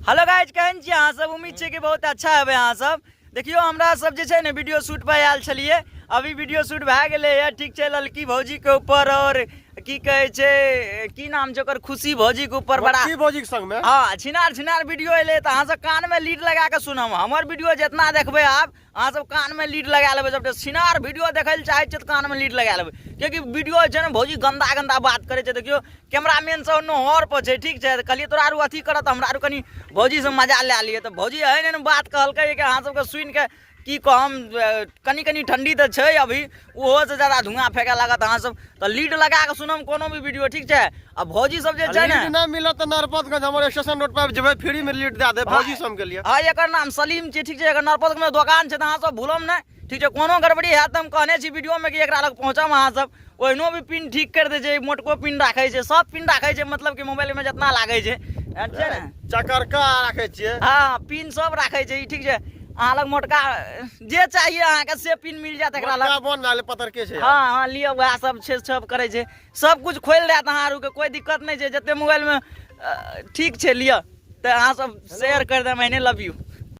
Hello guys, केहन छी अहाँ सब? उम्मीद छै कि बहुत अच्छा हेबै अहाँ सब। देखियो हमरा सब जे छै ने वीडियो शूट पर आयल छलिए, अभी वीडियो शूट भए गेलै है, ठीक छै। ललकी भौजी के ऊपर और की कहे छै, की नाम छै ओकर, खुशी भौजी के ऊपर बड़ा भौजी के संग में हाँ छिनार वीडियो एले। तो अहाँ सब कान में लीड लगा के सुनम। हमर वीडियो जितना देखबे आप अहाँ सब कान में लीड लगा लेबै। जब छिनार वीडियो देखे चाहे तो कान में लीड लगा लेबै, क्योंकि वीडियो है ना भौजी गंदा गंदा बात करे। देखियो कैमरामैन सब नोहर पर छै, ठीक है। कहलिए तोरा आरू अथी करत, हमरा आरू कनी भौजी से मजा ले लिए। तो भौजी है ने बात कहलकै कि अहाँ सबके सुन के की कहम, कनी कनी ठंडी तो छै अभी, ओहो से ज्यादा धुआं फेंके लागत अहाँ सब। तो लीड लगा के सुनम कोनो भी वीडियो, ठीक है। अब भौजी सब जे छै ने ना मिलत तो नरपतगंज हमर स्टेशन रोड पर जेबै, फ्री में लीड दे दे भौजी सब के लिए। हां एकर नाम सलीम छै, ठीक है। एकर नरपतगंज में दुकान छै, अहाँ सब भूलम नहीं, ठीक है। कोनो गड़बड़ी है तो हम कहने छी वीडियो में कि एकरा लग पहुंचम अहाँ सब। ओहिनो भी पिन ठीक कर दे छै, मोटको पिन राखे छै, सब पिन राखे छै, मतलब कि मोबाइल में जितना लागे छै छै ने चकरका राखे छियै। हां पिन सब राखे छै, ठीक है। अहाँ लग मोटका जे चाहिए अहाँ के से पिन मिल जात एकरा लग। बन वाले पत्थर के छै। हां हां लियो, वह सब छै, सब करे छै, सब कुछ खोल देत अहाँ आरू के, कोई दिक्कत नहीं छै। जते मोबाइल में ठीक छै लियो। तो अहाँ सब शेयर कर दे। मैंने लव यू।